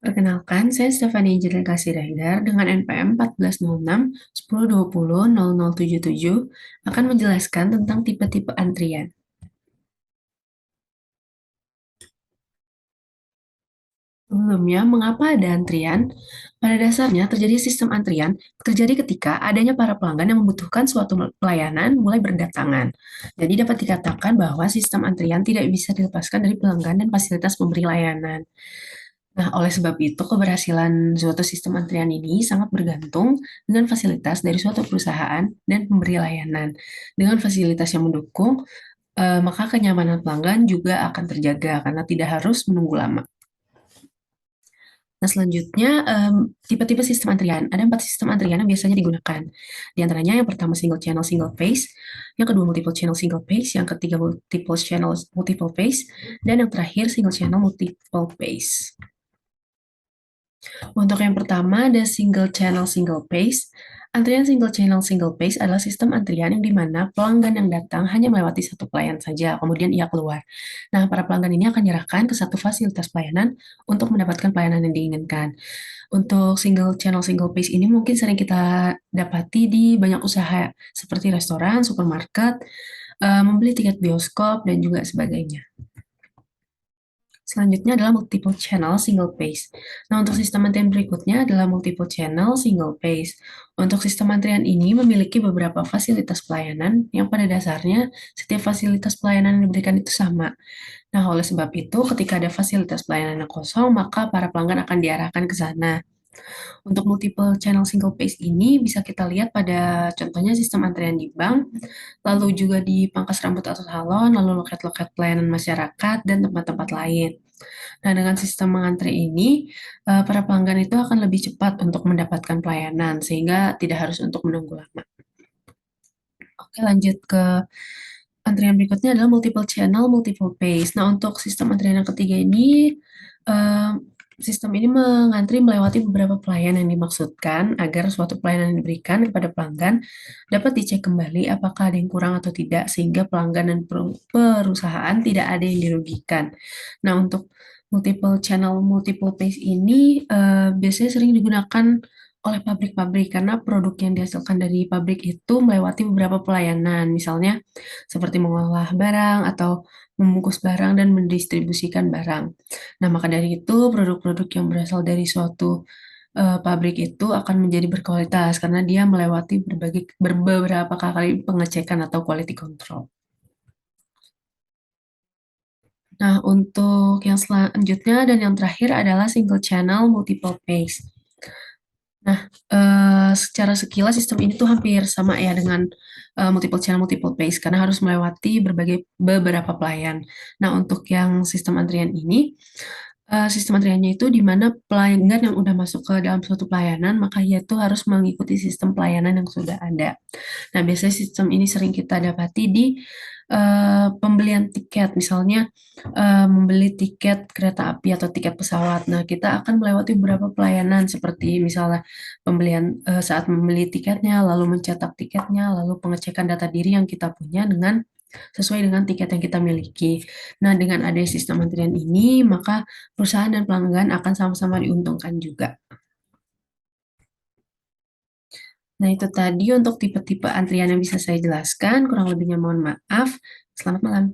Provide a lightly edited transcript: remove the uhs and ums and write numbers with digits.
Perkenalkan, saya Stefani Angelina Kasirahidar dengan NPM 1406 1020 0077 akan menjelaskan tentang tipe-tipe antrian. Sebelumnya, mengapa ada antrian? Pada dasarnya, terjadi sistem antrian terjadi ketika adanya para pelanggan yang membutuhkan suatu pelayanan mulai berdatangan. Jadi dapat dikatakan bahwa sistem antrian tidak bisa dilepaskan dari pelanggan dan fasilitas pemberi layanan. Nah, oleh sebab itu, keberhasilan suatu sistem antrian ini sangat bergantung dengan fasilitas dari suatu perusahaan dan pemberi layanan. Dengan fasilitas yang mendukung, maka kenyamanan pelanggan juga akan terjaga karena tidak harus menunggu lama. Nah, selanjutnya, tipe-tipe sistem antrian. Ada 4 sistem antrian yang biasanya digunakan. Di antaranya yang pertama single channel single phase, yang kedua multiple channel single phase, yang ketiga multiple channel multiple phase, dan yang terakhir single channel multiple phase. Untuk yang pertama ada single channel single phase. Antrian single channel single phase adalah sistem antrian yang dimana pelanggan yang datang hanya melewati satu pelayan saja, kemudian ia keluar. Nah, para pelanggan ini akan diarahkan ke satu fasilitas pelayanan untuk mendapatkan pelayanan yang diinginkan. Untuk single channel single phase ini mungkin sering kita dapati di banyak usaha seperti restoran, supermarket, membeli tiket bioskop, dan juga sebagainya. Selanjutnya adalah multiple channel single phase. Nah, untuk sistem antrian berikutnya adalah multiple channel single phase. Untuk sistem antrian ini memiliki beberapa fasilitas pelayanan yang pada dasarnya setiap fasilitas pelayanan yang diberikan itu sama. Nah, oleh sebab itu, ketika ada fasilitas pelayanan yang kosong, maka para pelanggan akan diarahkan ke sana. Untuk multiple channel single phase ini bisa kita lihat pada contohnya sistem antrian di bank, lalu juga di pangkas rambut atau salon, lalu loket-loket pelayanan masyarakat, dan tempat-tempat lain. Nah, dengan sistem mengantri ini, para pelanggan itu akan lebih cepat untuk mendapatkan pelayanan, sehingga tidak harus untuk menunggu lama. Oke, lanjut ke antrian berikutnya adalah multiple channel, multiple phase. Nah, untuk sistem antrian yang ketiga ini, eee, sistem ini mengantri melewati beberapa pelayan yang dimaksudkan agar suatu pelayanan yang diberikan kepada pelanggan dapat dicek kembali apakah ada yang kurang atau tidak, sehingga pelanggan dan perusahaan tidak ada yang dirugikan. Nah, untuk multiple channel, multiple phase ini, biasanya sering digunakan oleh pabrik-pabrik karena produk yang dihasilkan dari pabrik itu melewati beberapa pelayanan, misalnya seperti mengolah barang atau membungkus barang dan mendistribusikan barang. Nah, maka dari itu produk-produk yang berasal dari suatu pabrik itu akan menjadi berkualitas karena dia melewati beberapa kali pengecekan atau quality control. Nah, untuk yang selanjutnya dan yang terakhir adalah single channel multiple phase. Nah, secara sekilas sistem ini tuh hampir sama ya dengan, multiple channel, multiple phase karena harus melewati beberapa pelayan. Nah, untuk yang sistem antrian ini, sistem antriannya itu di mana pelanggan yang udah masuk ke dalam suatu pelayanan, maka ia tuh harus mengikuti sistem pelayanan yang sudah ada. Nah, biasanya sistem ini sering kita dapati di, pembelian tiket, misalnya, membeli tiket kereta api atau tiket pesawat. Nah, kita akan melewati beberapa pelayanan seperti misalnya pembelian saat membeli tiketnya, lalu mencetak tiketnya, lalu pengecekan data diri yang kita punya sesuai dengan tiket yang kita miliki. Nah, dengan adanya sistem antrian ini, maka perusahaan dan pelanggan akan sama-sama diuntungkan juga. Nah, itu tadi untuk tipe-tipe antrian yang bisa saya jelaskan, kurang lebihnya mohon maaf. Selamat malam.